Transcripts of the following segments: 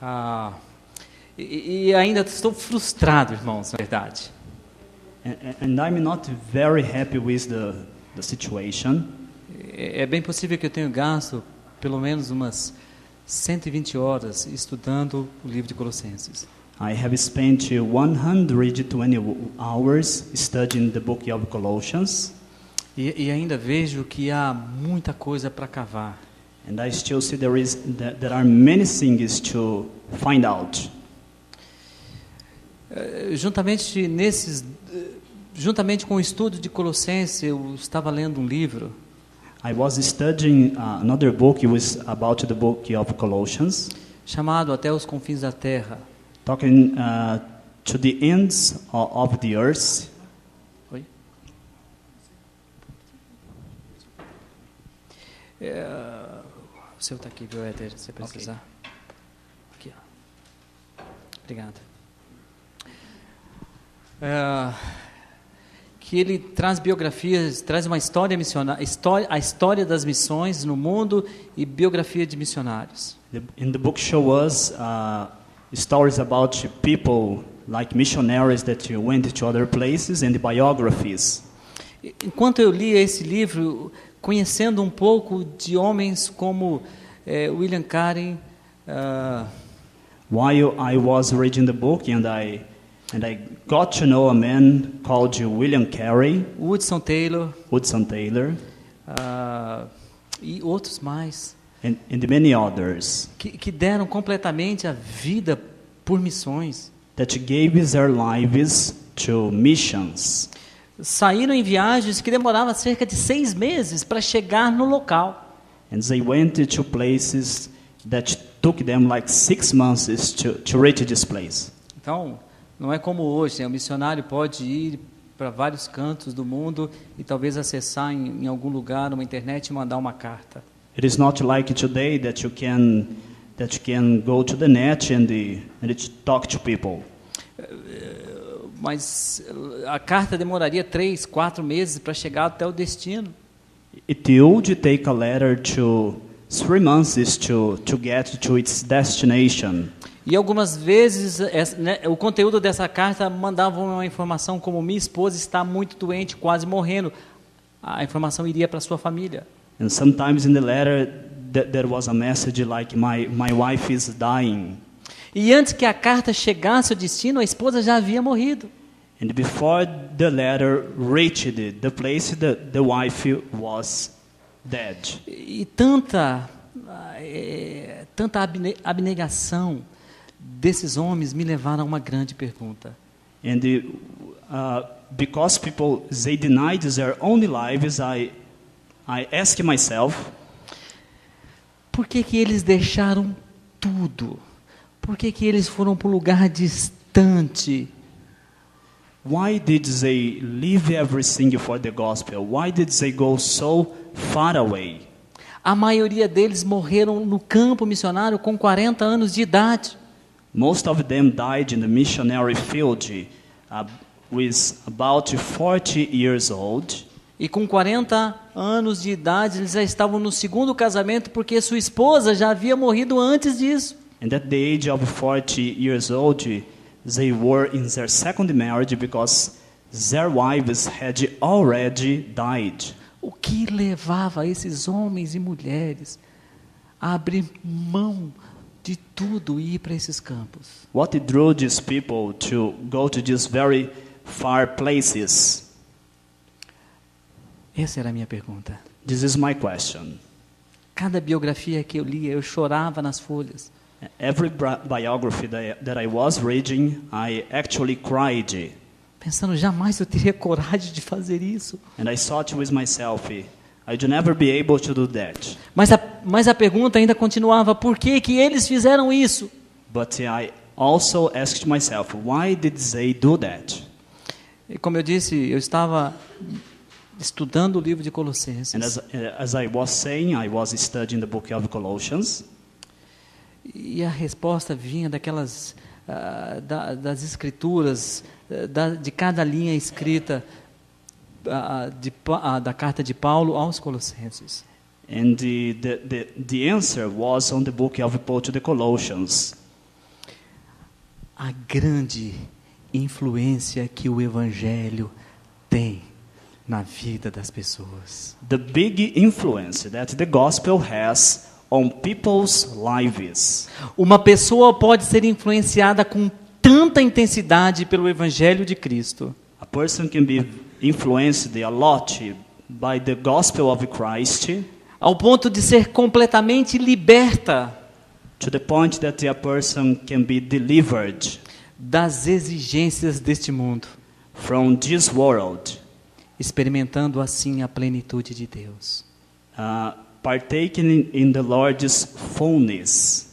Ah, e ainda estou frustrado, irmãos, na verdade. And I'm not very happy with the situation. É bem possível que eu tenha gasto pelo menos umas 120 horas estudando o livro de Colossenses. I have spent 120 hours studying the book of Colossians. E ainda vejo que há muita coisa para cavar. And I still see there are many things to find out. Juntamente com o estudo de Colossenses, eu estava lendo um livro I was studying another book. It was about the book of Colossians, chamado Até os Confins da Terra. talking to the ends of the earth. Oi? O seu está aqui, viu, Éter, se precisar. Aqui, ó. Obrigado. Que ele traz biografias, traz uma história missionária, a história das missões no mundo e biografia de missionários. In the book show us stories about people like missionaries that went to other places and biographies. Enquanto eu lia esse livro, conhecendo um pouco de homens como William Carey, While I was reading the book and I got to know a man called William Carey, Hudson Taylor, e outros mais, and many others que deram completamente a vida por missões. that gave their lives to missions. Saíram em viagens que demoravam cerca de 6 meses para chegar no local. And they went to places that took them like 6 months to reach this place. Então, não é como hoje, o missionário pode ir para vários cantos do mundo e talvez acessar em algum lugar uma internet e mandar uma carta. It is not like today that you can go to the net and talk to people. Mas a carta demoraria 3, 4 meses para chegar até o destino. It would take a letter to 3 months to get to its destination. E algumas vezes o conteúdo dessa carta mandava uma informação como: minha esposa está muito doente, quase morrendo. A informação iria para sua família. And sometimes in the letter there was a message like my wife is dying. E antes que a carta chegasse ao destino, a esposa já havia morrido. And before the letter reached the place, the wife was dead. E tanta abnegação desses homens me levaram a uma grande pergunta. And because people they denied their own lives, I ask myself, por que eles deixaram tudo? Por que eles foram para um lugar distante? why did they leave everything for the gospel? Why did they go so far away? A maioria deles morreram no campo missionário com 40 anos de idade. Most of them died in the missionary field with about 40 years old. E com 40 anos de idade, eles já estavam no segundo casamento porque sua esposa já havia morrido antes disso. And at the age of 40 years old, they were in their second marriage because their wives had already died. O que levava esses homens e mulheres a abrir mão de tudo e ir para esses campos? What drew these people to go to these very far places? Essa era a minha pergunta. This is my question. Cada biografia que eu lia, eu chorava nas folhas. Every biography that I was reading, I actually cried. Pensando, jamais eu teria coragem de fazer isso. And I thought with myself, I'd never be able to do that. Mas a pergunta ainda continuava, por que eles fizeram isso? But I also asked myself, why did they do that? E como eu disse, eu estava estudando o livro de Colossenses. And as I was saying, I was studying the book of Colossians. E a resposta vinha daquelas das escrituras, de cada linha escrita da carta de Paulo aos Colossenses. And the answer was on the book of Paul to the Colossians. a grande influência que o Evangelho tem na vida das pessoas. The big influence that the gospel has on people's lives. Uma pessoa pode ser influenciada com tanta intensidade pelo Evangelho de Cristo, A person can be influenced a lot by the gospel of Christ ao ponto de ser completamente liberta to the point that a person can be delivered das exigências deste mundo, from this world, experimentando assim a plenitude de Deus. partaking in the Lord's fullness.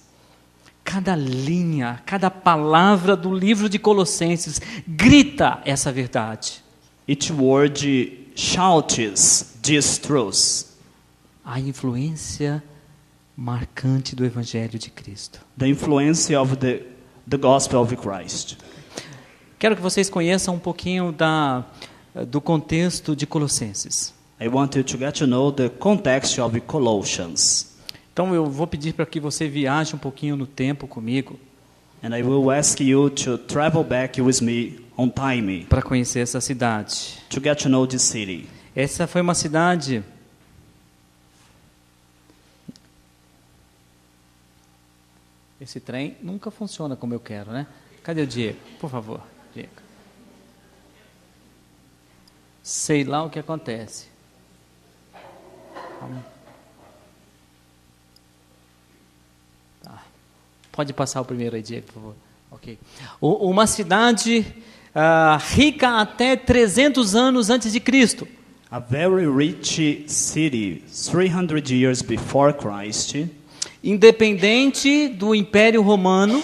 Cada linha, cada palavra do livro de Colossenses grita essa verdade. Each word shouts this truth. A influência marcante do Evangelho de Cristo. The influence of the gospel of Christ. Quero que vocês conheçam um pouquinho do contexto de Colossenses. I want you to get to know the context of Colossians. Então eu vou pedir para que você viaje um pouquinho no tempo comigo And I will ask you to travel back with me on time para conhecer essa cidade. to get to know this city. Essa foi uma cidade Esse trem nunca funciona como eu quero, né? Cadê o Diego? Por favor, Diego. Sei lá o que acontece. Tá. Pode passar o primeiro aí, Diego, por favor. Ok. Uma cidade rica até 300 anos antes de Cristo. A very rich city, 300 years before Christ. Independente do Império Romano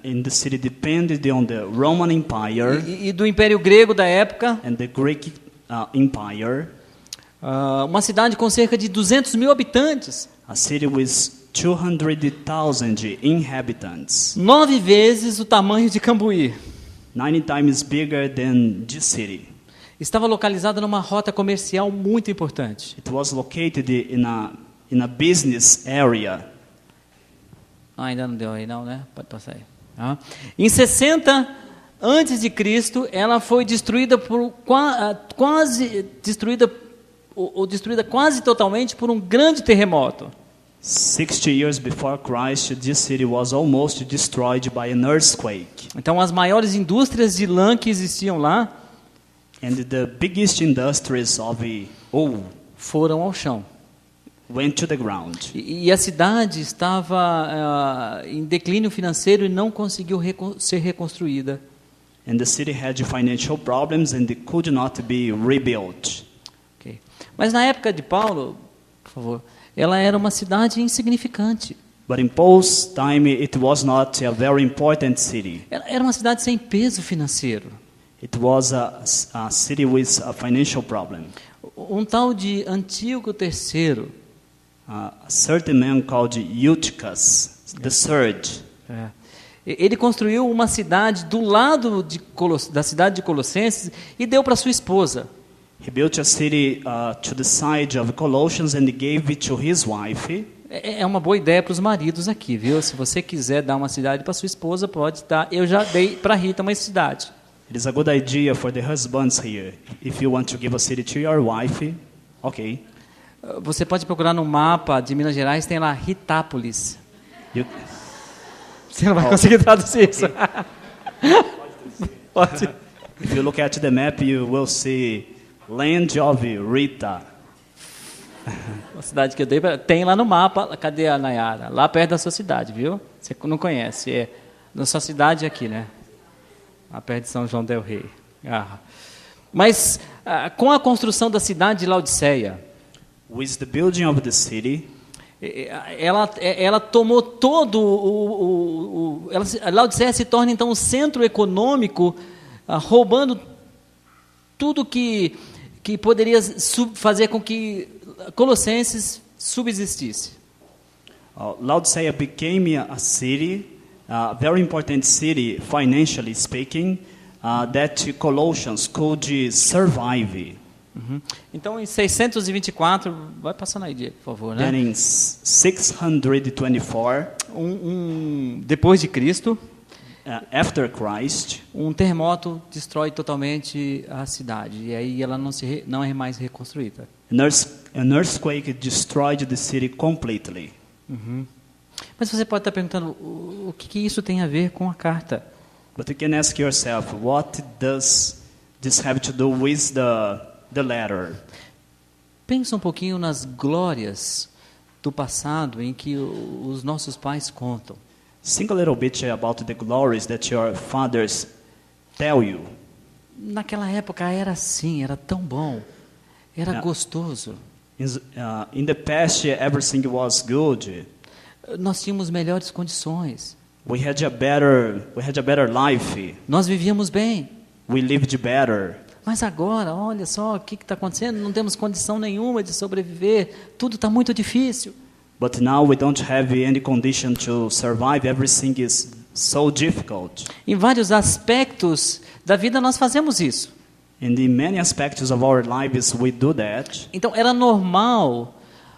In the city depended on the Roman Empire e do Império Grego da época. and the Greek Empire. Uma cidade com cerca de 200 mil habitantes. A city with 200,000 inhabitants. 9 vezes o tamanho de Cambuí. 90 times bigger than this city. Estava localizada numa rota comercial muito importante. It was located in a business area. Ainda não deu aí não, né? Pode passar aí. Em 60 antes de Cristo, ela foi destruída por quase totalmente por um grande terremoto. 60 years before Christ, this city was almost destroyed by an earthquake. Então as maiores indústrias de lã que existiam lá And the biggest industries of oil foram ao chão. went to the ground. E a cidade estava em declínio financeiro e não conseguiu ser reconstruída. And the city had financial problems and it could not be rebuilt. Okay. Mas na época de Paulo, por favor, ela era uma cidade insignificante. But in Paul's time, it was not a very important city. Era uma cidade sem peso financeiro. It was a city with a financial problem. Um tal de Antíoco III, A certain man called Eutychus III. ele construiu uma cidade do lado da cidade de Colossenses e deu para sua esposa. He built a city to the side of Colossians and gave it to his wife. É uma boa ideia para os maridos aqui, viu? Se você quiser dar uma cidade para sua esposa, pode dar. Eu já dei para a Rita uma cidade. It is a good idea for the husbands here. If you want to give a city to your wife, okay. Você pode procurar no mapa de Minas Gerais, tem lá Ritápolis. Você não vai conseguir traduzir isso. Pode. If you look at the map, you will see Land of Rita. Uma cidade que eu dei tem lá no mapa. Cadê a Nayara? Lá perto da sua cidade, viu? Você não conhece. É na sua cidade aqui, né? Lá perto de São João del Rei. Mas com a construção da cidade de Laodiceia, With the building of the city, ela tomou todo a Laodiceia se torna então o centro econômico, roubando tudo que poderia fazer com que Colossenses subsistisse. Laodicea became a city, a very important city financially speaking, that Colossians could survive. Então, em 624, vai passando aí, Diego, por favor, né? Then in 624, Depois de Cristo, after Christ, um terremoto destrói totalmente a cidade e aí ela não é mais reconstruída. an earthquake destroyed the city completely. Mas você pode estar perguntando o que isso tem a ver com a carta? But you can ask yourself, what does this have to do with the letter? Pensa um pouquinho nas glórias do passado em que os nossos pais contam. Think a little bit about the glories that your fathers tell you. Naquela época era assim, era tão bom, era Yeah. gostoso. In the past, everything was good. Nós tínhamos melhores condições. We had a better life. Nós vivíamos bem. We lived better. Mas agora, olha só o que está acontecendo. Não temos condição nenhuma de sobreviver. Tudo está muito difícil. But now we don't have any condition to survive. Everything is so difficult. Em vários aspectos da vida nós fazemos isso. And in many aspects of our lives, we do that. Então era normal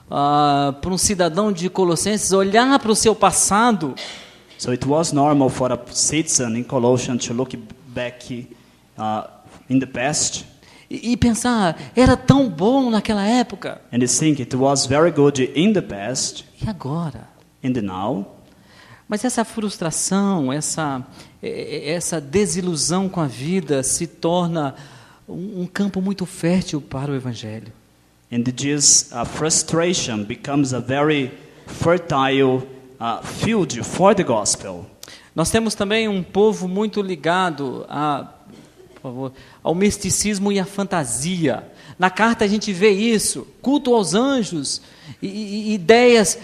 para um cidadão de Colossenses olhar para o seu passado So it was normal for a citizen in Colossians to look back in the past e pensar, era tão bom naquela época. and think it was very good in the past E agora? and now. Mas essa frustração, essa desilusão com a vida se torna um campo muito fértil para o Evangelho. And this frustration becomes a very fertile field for the gospel. Nós temos também um povo muito ligado por favor, ao misticismo e à fantasia. Na carta a gente vê isso, culto aos anjos, e ideias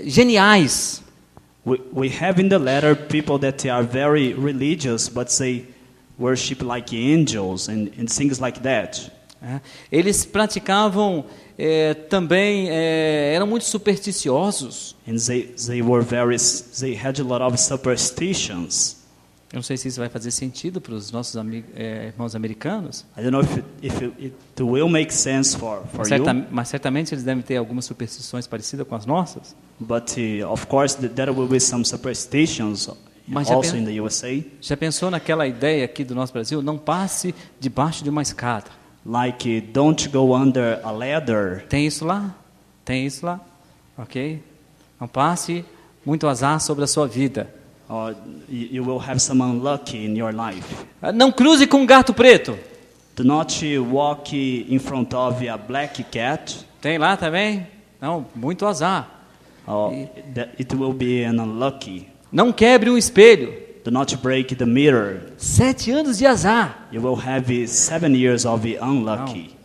geniais. We have in the letter people that are very religious, but they worship like angels and things like that. Eles praticavam também, eram muito supersticiosos. And they had a lot of superstitions. Eu não sei se isso vai fazer sentido para os nossos irmãos americanos. I don't know if it will make sense for you. Mas certamente eles devem ter algumas superstições parecidas com as nossas. But of course there will be some superstitions also in the USA. Já pensou naquela ideia aqui do nosso Brasil? Não passe debaixo de uma escada. Like don't go under a ladder. Tem isso lá? Tem isso lá? Ok? Não passe muito azar sobre a sua vida. Or you will have some unlucky in your life. Não cruze com um gato preto. Do not walk in front of a black cat. Tem lá também? Não, muito azar. It will be an unlucky. Não quebre um espelho. Do not break the mirror. 7 anos de azar. You will have 7 years of unlucky.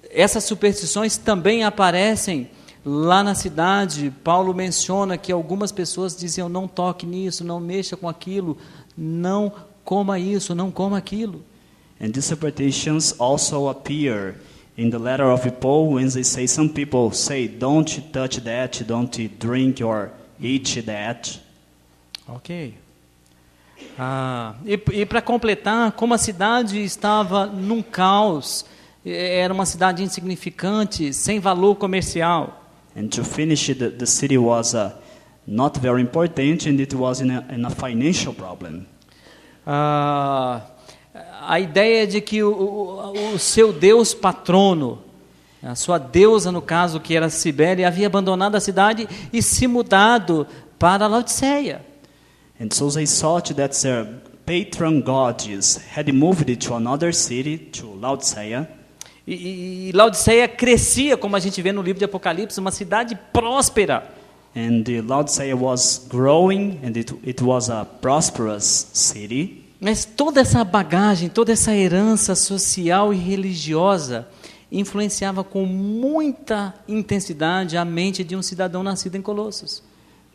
Essas superstições também aparecem lá na cidade. Paulo menciona que algumas pessoas diziam: não toque nisso, não mexa com aquilo, não coma isso, não coma aquilo. And these superstitions also appear in the letter of Paul when they say, some people say, don't touch that, don't drink or eat that. Ok. E para completar, como a cidade estava num caos, era uma cidade insignificante, sem valor comercial. And to finish, the city was not very important, and it was in a financial problem. A ideia de que o seu Deus patrono, a sua deusa, no caso, que era Cibele, havia abandonado a cidade e se mudado para Laodiceia. And so they thought that their patron goddess had moved to another city, to Laodicea. E Laodiceia crescia, como a gente vê no livro de Apocalipse, uma cidade próspera. And Laodicea was growing, and it was a prosperous city. Mas toda essa bagagem, toda essa herança social e religiosa influenciava com muita intensidade a mente de um cidadão nascido em Colossos.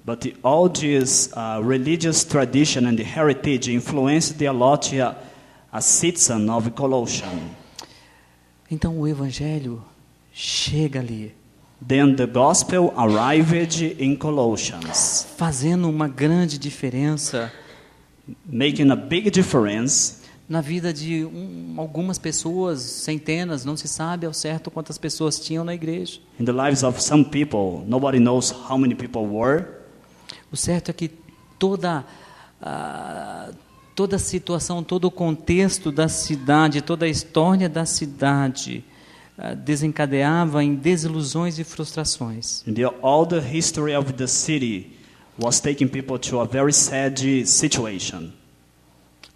But all this religious tradition and heritage influenced a lot a citizen of Colossians. Então o evangelho chega ali. Then the gospel arrived in Colossians, fazendo uma grande diferença, making a big difference, na vida de algumas pessoas, centenas, não se sabe ao certo quantas pessoas tinham na igreja. In the lives of some people, nobody knows how many people were. O certo é que toda a situação, todo o contexto da cidade, toda a história da cidade desencadeava em desilusões e frustrações. And all the history of the city was taking people to a very sad situation.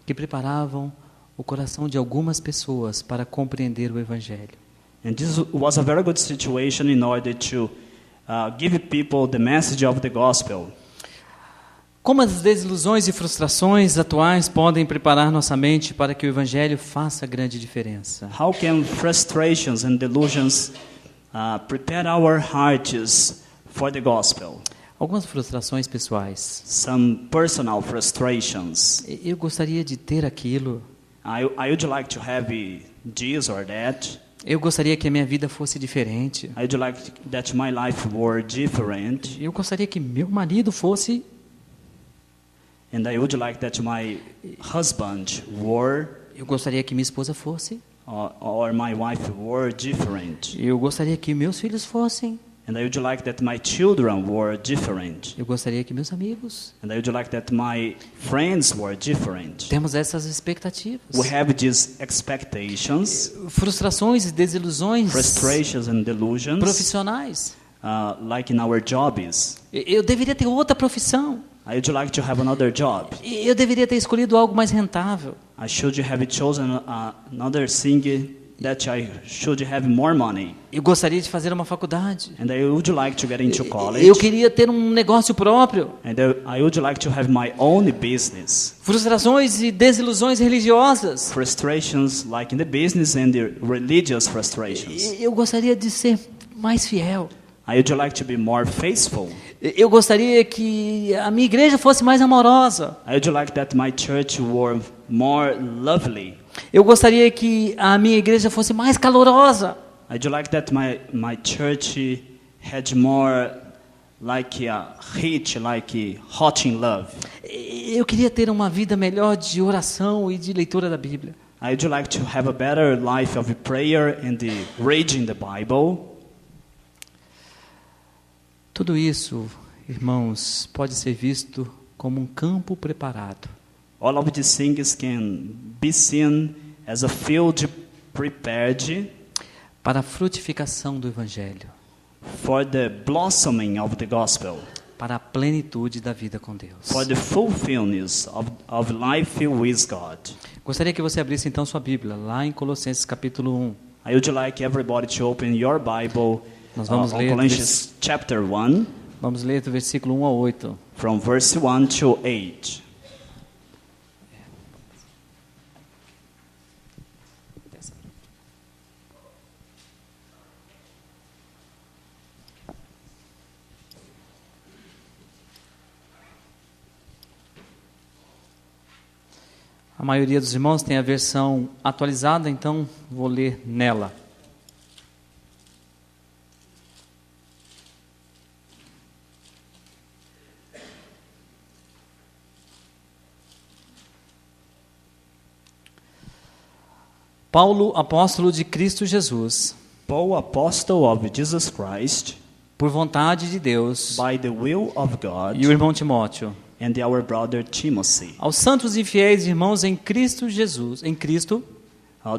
Que preparavam o coração de algumas pessoas para compreender o Evangelho. And this was a very good situation in order to give people the message of the gospel. Como as desilusões e frustrações atuais podem preparar nossa mente para que o Evangelho faça grande diferença? How can frustrations and delusions prepare our hearts for the gospel? Algumas frustrações pessoais. Some personal frustrations. Eu gostaria de ter aquilo. I would like to have this or that. Eu gostaria que a minha vida fosse diferente. I would like that my life were different. Eu gostaria que meu marido fosse. And I would like that my husband were. Eu gostaria que minha esposa fosse. Or my wife were different. Eu gostaria que meus filhos fossem. And I would like that my children were different. Eu gostaria que meus amigos. And I would like that my friends were different. Temos essas expectativas. We have these expectations. Frustrações e desilusões. Frustrations and delusions. Profissionais. Like in our jobs. Eu deveria ter outra profissão. I would like to have another job. Eu deveria ter escolhido algo mais rentável. I should have chosen another thing that I should have more money. Eu gostaria de fazer uma faculdade. And I would like to get into college. Eu queria ter um negócio próprio. And I would like to have my own business. Frustrações e desilusões religiosas. Frustrations like in the business and the religious frustrations. Eu gostaria de ser mais fiel. I would like to be more faithful. Eu gostaria que a minha igreja fosse mais amorosa. I would like that my church were more lovely. Eu gostaria que a minha igreja fosse mais calorosa. I would like that my church had more like a heat, like hot in love. Eu queria ter uma vida melhor de oração e de leitura da Bíblia. I would like to have a better life of prayer and the reading the Bible. Tudo isso, irmãos, pode ser visto como um campo preparado. All of these things can be seen as a field prepared para a frutificação do Evangelho, for the blossoming of the gospel, para a plenitude da vida com Deus, for the fulfillment of life with God. Gostaria que você abrisse então sua Bíblia, lá em Colossenses capítulo 1. I would like everybody to open your Bible. Nós vamos ler Colossians chapter 1. Vamos ler do versículo 1 ao 8. From verse 1 to 8. A maioria dos irmãos tem a versão atualizada, então vou ler nela. Paulo, apóstolo de Cristo Jesus, Paul, apostle of Jesus Christ, por vontade de Deus, by the will of God, e o irmão Timóteo, and our brother Timothy, aos santos e fiéis irmãos em Cristo Jesus, em Cristo,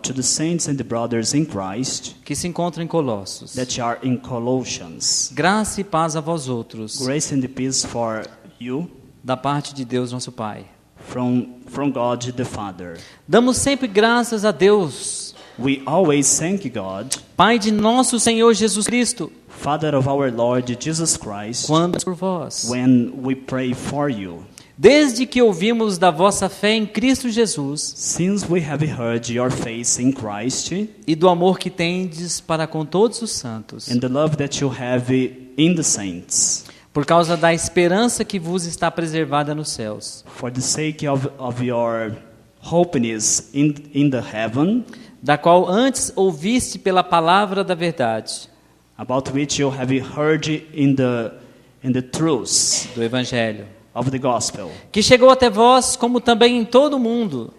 to the saints and the brothers in Christ, que se encontram em Colossos. that are in Colossians. Graça e paz a vós outros, Grace and peace for you, da parte de Deus nosso Pai. from God the Father. Damos sempre graças a Deus, We always thank God, Pai de nosso Senhor Jesus Cristo, Father of our Lord Jesus Christ, quando por vós, when we pray for you. desde que ouvimos da vossa fé em Cristo Jesus Since we have heard your faith in Christ e do amor que tendes para com todos os santos, and the love that you have in the saints, por causa da esperança que vos está preservada nos céus, for the sake of your hopeness in the heaven, da qual antes ouviste pela palavra da verdade, about which you have heard in the truth do Evangelho, of the gospel, que chegou até vós como também em todo o mundo,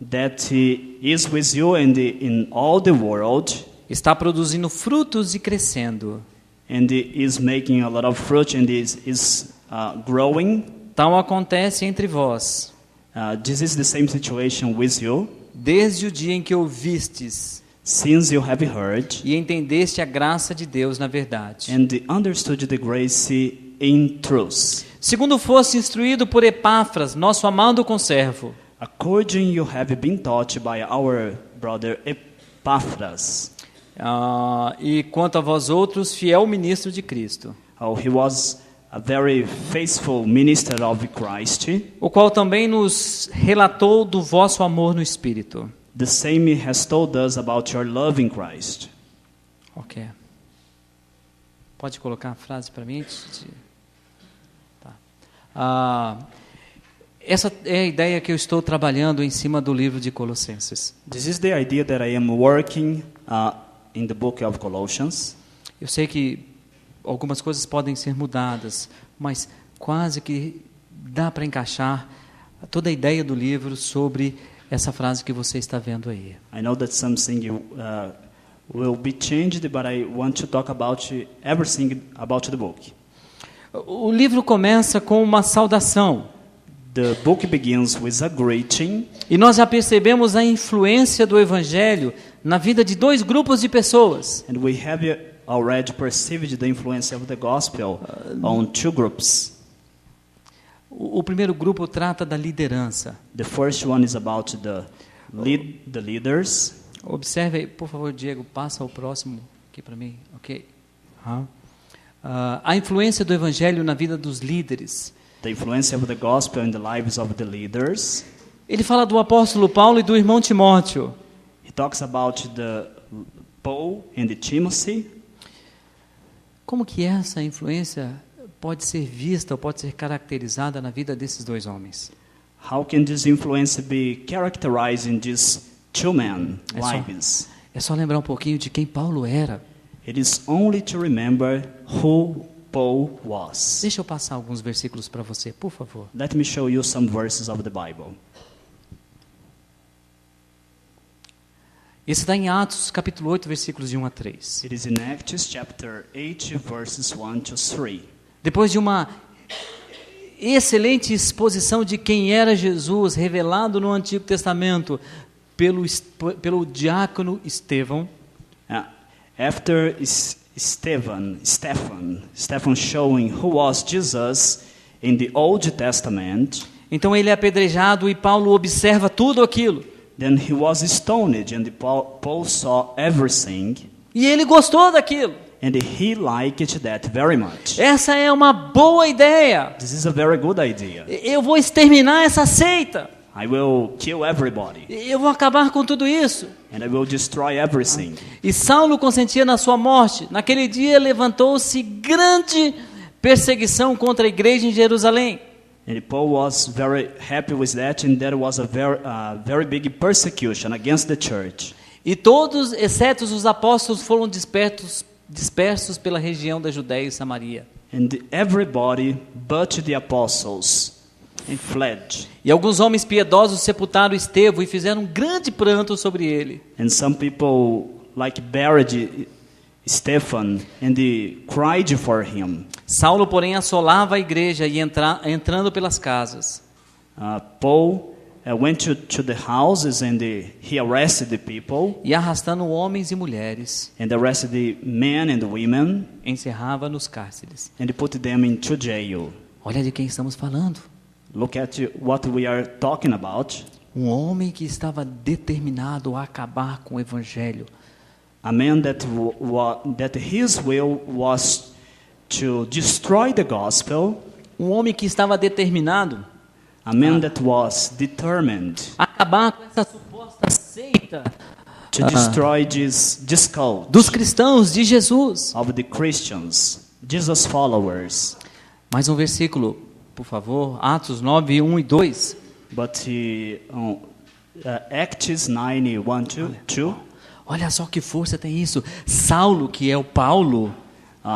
that is with you and in all the world, está produzindo frutos e crescendo. and is making a lot of fruit and is growing. Tal acontece entre vós, This is the same situation with you, desde o dia em que ouvistes since you have heard e entendeste a graça de Deus na verdade. and understood the grace in truth. Segundo foste instruído por Epáfras, nosso amado conservo, According you have been taught by our brother Epaphras. E quanto a vós outros, fiel ministro de Cristo, He was a very faithful minister of Christ. o qual também nos relatou do vosso amor no Espírito. The same has told us about your love in Christ. Ok. Pode colocar a frase para mim? Tá. Essa é a ideia que eu estou trabalhando em cima do livro de Colossenses. This is the idea that I am working in the book of Colossians. Eu sei que algumas coisas podem ser mudadas, mas quase que dá para encaixar toda a ideia do livro sobre essa frase que você está vendo aí. I know that something will be changed, but I want to talk about everything about the book. O livro começa com uma saudação. The book begins with a greeting. E nós já percebemos a influência do Evangelho na vida de dois grupos de pessoas. And we have already perceived the influence of the gospel on two groups. O primeiro grupo trata da liderança. The first one is about the leaders. Observe aí, por favor, Diego, passa o próximo aqui para mim, ok? A influência do Evangelho na vida dos líderes. The influence of the gospel in the lives of the leaders. Ele fala do apóstolo Paulo e do irmão Timóteo. He talks about the Paul and the Timothy. Como que essa influência pode ser vista ou pode ser caracterizada na vida desses dois homens? How can this influence be characterized in these two men lives? É só lembrar um pouquinho de quem Paulo era. It is only to remember who Paul was. Deixa eu passar alguns versículos para você, por favor. Let me show you some verses of the Bible. Esse está em Atos, capítulo 8, versículos de 1 a 3. It is in Acts chapter 8 verses 1 to 3. Depois de uma excelente exposição de quem era Jesus, revelado no Antigo Testamento pelo diácono Estevão, After Stephen showing who was Jesus in the Old Testament, então ele é apedrejado e Paulo observa tudo aquilo. then he was stoned, and Paul saw everything, E ele gostou daquilo. and he liked that very much. Essa é uma boa ideia. This is a very good idea. Eu vou exterminar essa seita. I will kill everybody, Eu vou acabar com tudo isso. and I will destroy everything. E Saulo consentia na sua morte. Naquele dia levantou-se grande perseguição contra a igreja em Jerusalém. And Paul was very happy with that, and there was a very big persecution against the church. E todos, exceto os apóstolos, foram dispersos pela região da Judéia e Samaria. And everybody but the apostles fled. E alguns homens piedosos sepultaram Estevão e fizeram um grande pranto sobre ele. And some people buried Stephen and they cried for him. Saulo, porém, assolava a igreja e entrando pelas casas. Paul went to the houses and he arrested the people. E arrastando homens e mulheres, And arrested the men and the women encerrava nos cárceres. and put them into jail. Olha de quem estamos falando. Look at what we are talking about. Um homem que estava determinado a acabar com o evangelho. A man that his will was to destroy the gospel. Um homem que estava determinado A man that was determined a acabar com essa suposta seita to destroy this cult dos cristãos de Jesus. of the Christians, Jesus followers. Mais um versículo, por favor. Atos 9, 1 e 2. But Acts 9, 1 to 2. Olha só que força tem isso. Saulo, que é o Paulo,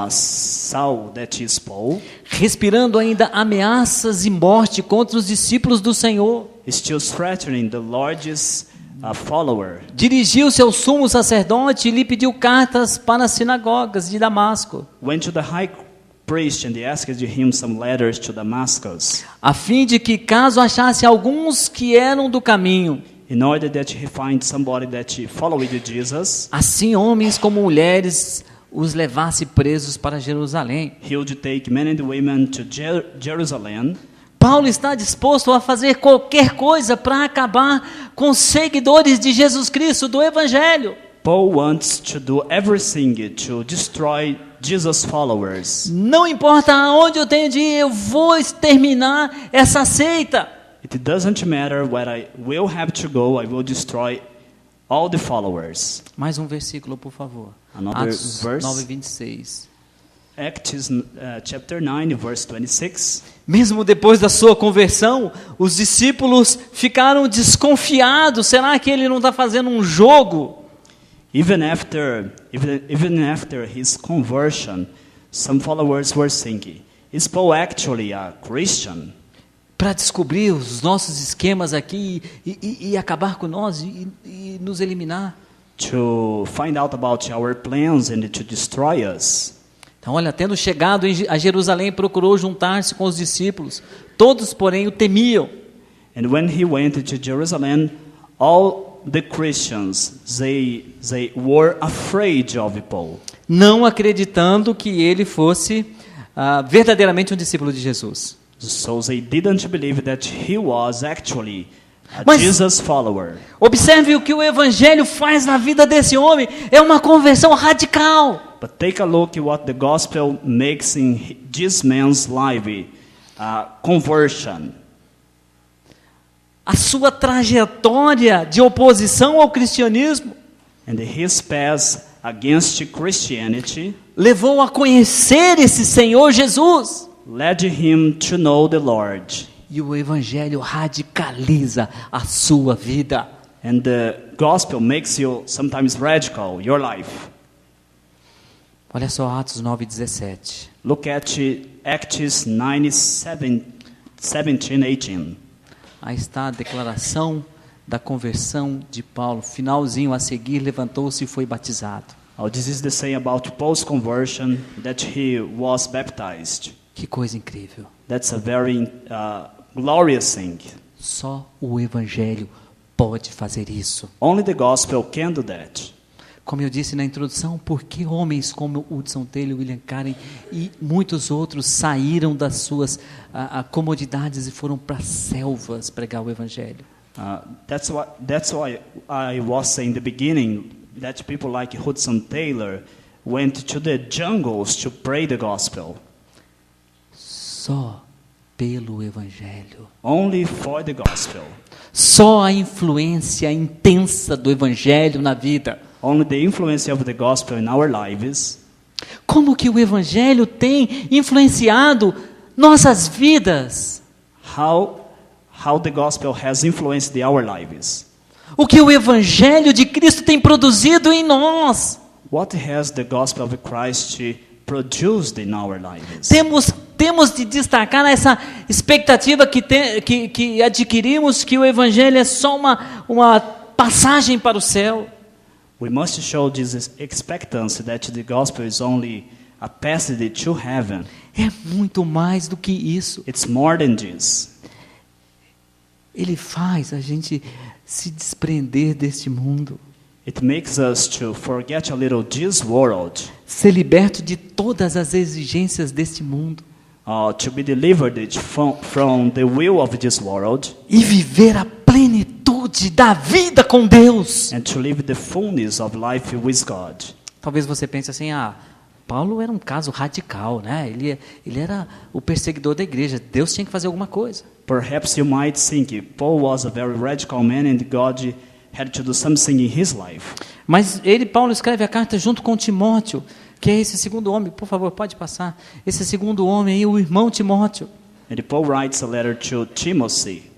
Saul, that is Paul, respirando ainda ameaças e morte contra os discípulos do Senhor. still threatening the Lord's follower. Dirigiu-se ao sumo sacerdote e lhe pediu cartas para as sinagogas de Damasco, Went to the high priest and asked him some letters to Damascus, a fim de que, caso achasse alguns que eram do caminho, in order that he find somebody that followed Jesus, assim homens como mulheres, os levasse presos para Jerusalém. he would take men and women to Jerusalem. Paulo está disposto a fazer qualquer coisa para acabar com os seguidores de Jesus Cristo, do Evangelho. Paul wants to do everything to destroy Jesus' followers. Não importa aonde eu tenho de ir, eu vou exterminar essa seita. It doesn't matter where I will have to go, I will destroy all the followers. Mais um versículo, por favor. Another Atos verse. 9:26. Acts chapter 9, verse 26. Mesmo depois da sua conversão, os discípulos ficaram desconfiados. Será que ele não está fazendo um jogo? Even after his conversion, some followers were thinking, is Paul actually a Christian? Para descobrir os nossos esquemas aqui e acabar com nós e nos eliminar. To find out about our plans and to destroy us. Então, olha, tendo chegado a Jerusalém, procurou juntar-se com os discípulos. Todos, porém, o temiam. And when he went to Jerusalem, all the Christians, they were afraid of Paul. Não acreditando que ele fosse verdadeiramente um discípulo de Jesus. So they didn't believe that he was actually a Mas- Jesus follower. Observe o que o Evangelho faz na vida desse homem. É uma conversão radical. But take a look at what the gospel makes in this man's life, conversion. A sua trajetória de oposição ao cristianismo And his path against Christianity levou a conhecer esse Senhor Jesus. led him to know the Lord. E o Evangelho radicaliza a sua vida. And the gospel makes you sometimes radical, your life. Olha só Atos 9:17. Look at Acts 9, 17, 18. Aí está a declaração da conversão de Paulo. Finalzinho a seguir, levantou-se e foi batizado. This is the saying about Paul's conversion, that he was baptized. Que coisa incrível. That's a very glorious thing. Só o Evangelho pode fazer isso. Only the gospel can do that. Como eu disse na introdução, por que homens como Hudson Taylor, William Carey e muitos outros saíram das suas comodidades e foram para selvas pregar o Evangelho? That's why I was saying in the beginning that people like Hudson Taylor went to the jungles to pray the gospel. Só pelo Evangelho. Only for the gospel. Só a influência intensa do Evangelho na vida. Only the influence of the gospel in our lives. Como que o Evangelho tem influenciado nossas vidas? How the gospel has influenced our lives. O que o Evangelho de Cristo tem produzido em nós? What has the gospel of Christ produced in our lives? Temos de destacar essa expectativa que adquirimos, que o Evangelho é só uma passagem para o céu. We must show this expectancy that the gospel is only a passage to heaven. É muito mais do que isso. It's more than this. Ele faz a gente se desprender deste mundo. It makes us to forget a little this world, Ser liberto de todas as exigências deste mundo. to be delivered from the will of this world, E viver a plenitude da vida com Deus. and to live the fullness of life with God. Talvez você pense assim, Paulo era um caso radical, né? Ele era o perseguidor da igreja. Deus tinha que fazer alguma coisa. Perhaps you might think Paul was a very radical man and God had to do something in his life. Mas Paulo escreve a carta junto com Timóteo, que é esse segundo homem. Por favor, pode passar. Esse segundo homem aí, o irmão Timóteo. And Paul writes a letter to Timothy.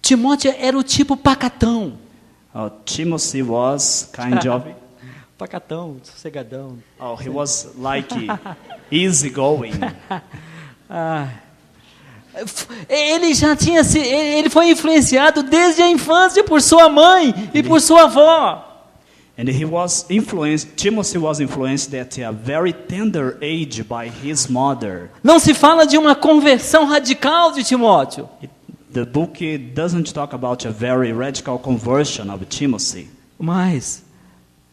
Timóteo era o tipo pacatão. Timothy was kind of Pacatão, sossegadão. Oh, he was like easygoing. Ele já tinha ele foi influenciado desde a infância por sua mãe e por sua avó. And he was influenced, Timothy was influenced at a very tender age by his mother. Não se fala de uma conversão radical de Timóteo. The book doesn't talk about a very radical conversion of Timothy. Mas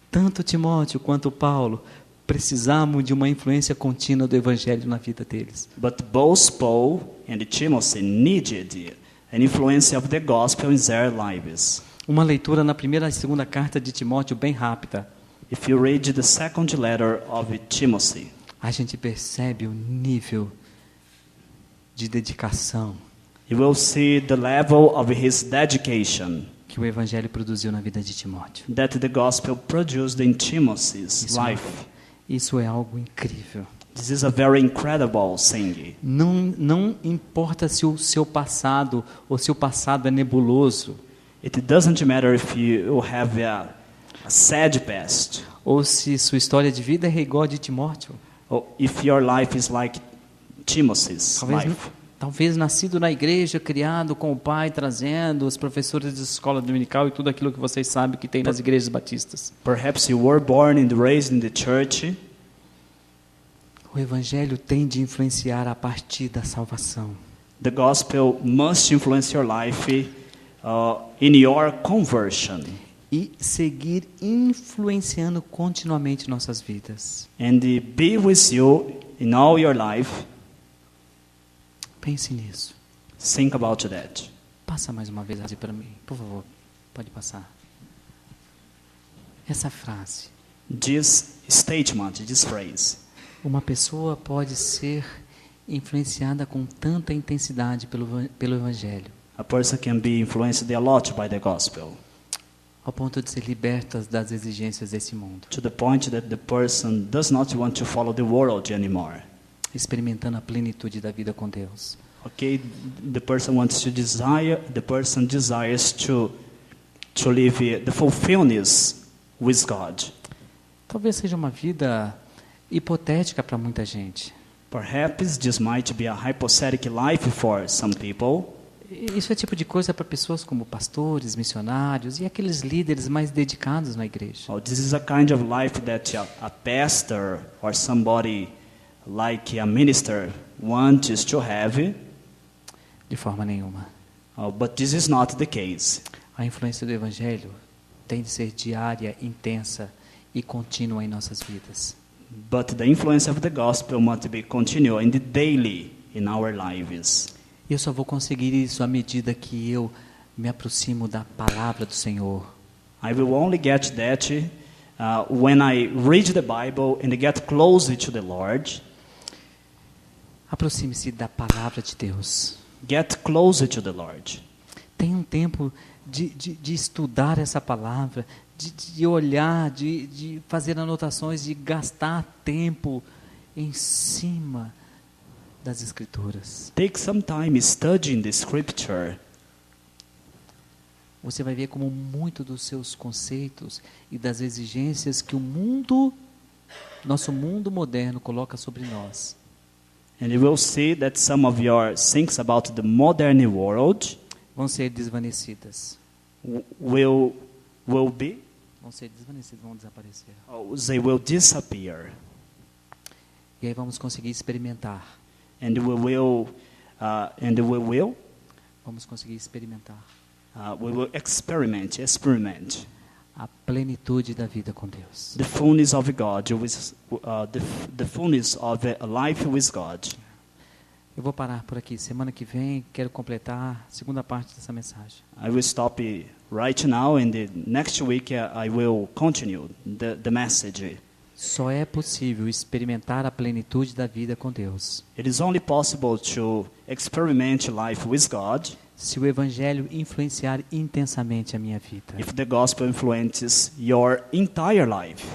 tanto Timóteo quanto Paulo precisavam de uma influência contínua do evangelho na vida deles. But both Paul and Timothy needed an influence of the gospel in their lives. Uma leitura na primeira e segunda carta de Timóteo bem rápida. If you read the second letter of Timothy, A gente percebe o nível de dedicação you will see the level of his dedication que o evangelho produziu na vida de Timóteo. that the gospel produced in Timothy's life. Isso é algo incrível. This is a very incredible thing. Não importa se o seu passado ou se o passado é nebuloso, It doesn't matter if you have a sad past, ou se sua história de vida é igual a de Timóteo. or if your life is like Timothy's life. Talvez nascido na igreja, criado com o pai, trazendo os professores de escola dominical e tudo aquilo que vocês sabem que tem nas igrejas batistas. Perhaps you were born and raised in the church. O evangelho tem de influenciar a partir da salvação. The gospel must influence your life in your conversion. E seguir influenciando continuamente nossas vidas. And be with you in all your life. Pense nisso. Think about that. Passa mais uma vez para mim, por favor. Pode passar. Essa frase. This statement, this phrase. Uma pessoa pode ser influenciada com tanta intensidade pelo evangelho, A person can be influenced a lot by the gospel, ao ponto de ser liberta das exigências desse mundo, to the point that the person does not want to follow the world anymore. experimentando a plenitude da vida com Deus. Okay, the person desires to live the fulfillment with God. Talvez seja uma vida hipotética para muita gente. Perhaps this might be a hypothetical life for some people. Isso é tipo de coisa para pessoas como pastores, missionários e aqueles líderes mais dedicados na igreja. Oh, this is a kind of life that a pastor or somebody like a minister wants to have. De forma nenhuma. Oh, but this is not the case. A influência do evangelho tem de ser diária, intensa e contínua em nossas vidas. But the influence of the gospel must be continual and daily in our lives. Eu só vou conseguir isso à medida que eu me aproximo da palavra do Senhor. I will only get that when I read the Bible and get closer to the Lord. Aproxime-se da palavra de Deus. Get closer to the Lord. Tenha um tempo de estudar essa palavra, de olhar, de fazer anotações, de gastar tempo em cima das Escrituras. Take some time studying the Scripture. Você vai ver como muito dos seus conceitos e das exigências que o mundo, nosso mundo moderno, coloca sobre nós, And you will see that some of your things about the modern world vão ser desvanecidas. will desaparecer. they will disappear. E aí vamos conseguir experimentar. Vamos conseguir experimentar We will experiment a plenitude da vida com Deus. the fullness of God, the fullness of a life with God. Eu vou parar por aqui. Semana que vem quero completar a segunda parte dessa mensagem. I will stop right now, and the next week I will continue the message. Só é possível experimentar a plenitude da vida com Deus It is only possible to experiment life with God se o Evangelho influenciar intensamente a minha vida. if the gospel influences your entire life.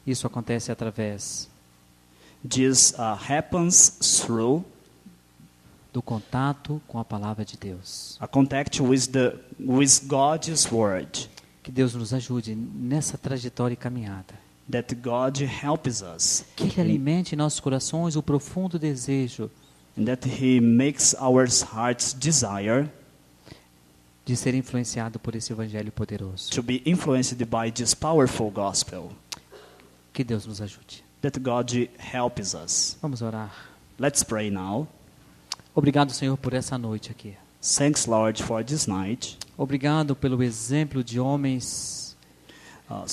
Isso acontece através This happens through do contato com a palavra de Deus. a contact with God's word. Que Deus nos ajude nessa trajetória e caminhada. that God helps us, Que Ele alimente em nossos corações o profundo desejo and that He makes our hearts desire de ser influenciado por esse evangelho poderoso. to be influenced by this powerful gospel. Que Deus nos ajude. That God helps us. Vamos orar. Let's pray now. Obrigado, Senhor, por essa noite aqui. Thanks, Lord, for this night. Obrigado pelo exemplo de homens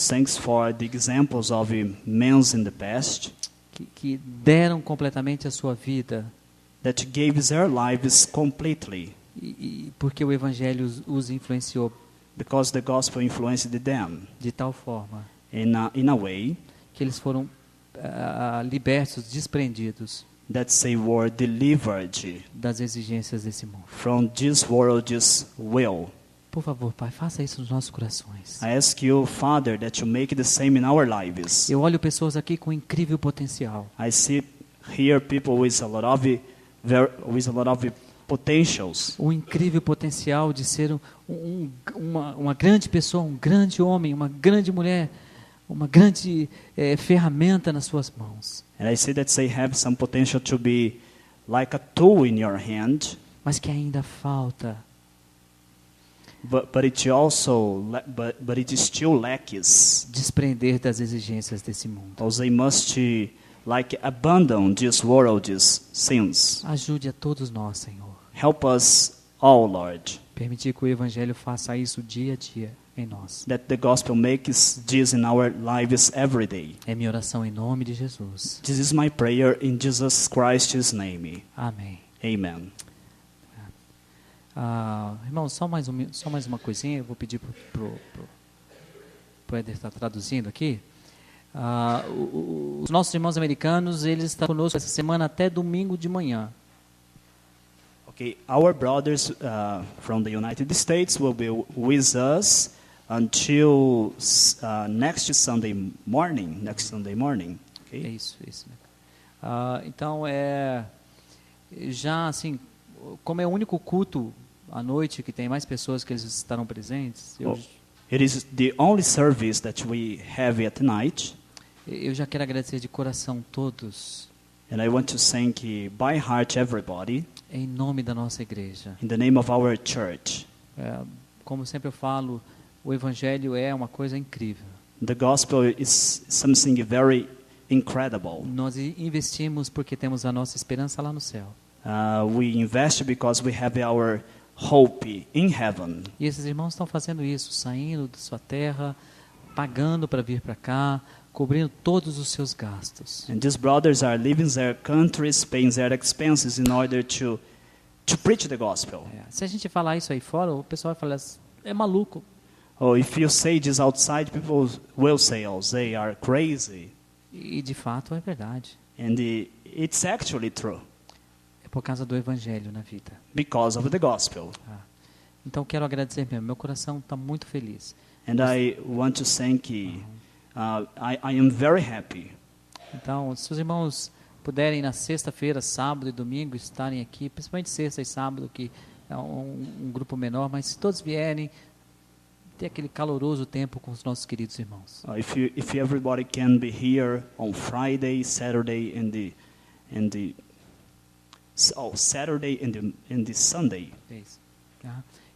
Thanks for the examples of men in the past que deram completamente a sua vida that gave their lives completely e porque o evangelho os influenciou because the gospel influenced them de tal forma in a way que eles foram libertos, desprendidos that they were delivered das exigências desse mundo. from this world's will. Por favor, Pai, faça isso nos nossos corações. I ask you, Father, that you make the same in our lives. Eu olho pessoas aqui com incrível potencial. I see here people with a lot of potentials. O incrível potencial de ser uma grande pessoa, um grande homem, uma grande mulher, uma grande ferramenta nas suas mãos. And I see that they have some potential to be like a tool in your hand, Mas que ainda falta but it still lacks. desprender das exigências desse mundo. Or they must abandon this world's sins. Ajude a todos nós, Senhor. Help us all, Lord, Permitir que o Evangelho faça isso dia a dia em nós. that the gospel makes this in our lives every day. É minha oração em nome de Jesus. This is my prayer in Jesus Christ's name. Amém. Amen. Irmão, só mais uma coisinha. Eu vou pedir pro Éder estar traduzindo aqui. Os nossos irmãos americanos, eles estão conosco essa semana até domingo de manhã. Okay, our brothers from the United States will be with us until next Sunday morning. Okay? É isso. Né? Então, já assim, como é o único culto à noite que tem mais pessoas que eles estarão presentes, It is the only service that we have at night. eu já quero agradecer de coração todos, And I want to thank by heart everybody em nome da nossa igreja. in the name of our church. Como sempre eu falo, o Evangelho é uma coisa incrível. The gospel is something very incredible. Nós investimos porque temos a nossa esperança lá no céu. We invest because we have our hope in heaven. E esses irmãos estão fazendo isso, saindo de sua terra, pagando para vir para cá, cobrindo todos os seus gastos. And these brothers are leaving their countries, paying their expenses in order to preach the gospel. Se a gente falar isso aí fora, o pessoal vai falar, é maluco. Oh, if you say this outside, people will say, oh, they are crazy. E de fato é verdade. And it's actually true É por causa do Evangelho na vida. because of the gospel. Então quero agradecer mesmo, meu coração está muito feliz. And I want to thank you. I am very happy. Então, se os irmãos puderem na sexta-feira, sábado e domingo estarem aqui, principalmente sexta e sábado, que é um grupo menor, mas se todos vierem, ter aquele caloroso tempo com os nossos queridos irmãos. If everybody can be here on Friday, Saturday, Saturday and the Sunday. É isso.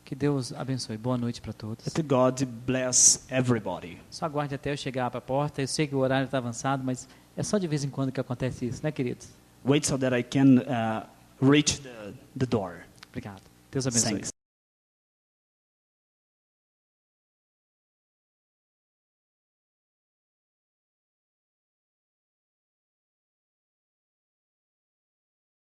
Que Deus abençoe. Boa noite para todos. That God bless everybody. Só aguarde até eu chegar para a porta. Eu sei que o horário está avançado, mas é só de vez em quando que acontece isso, né, queridos? Wait so that I can reach the door. Obrigado. Deus abençoe. Thanks.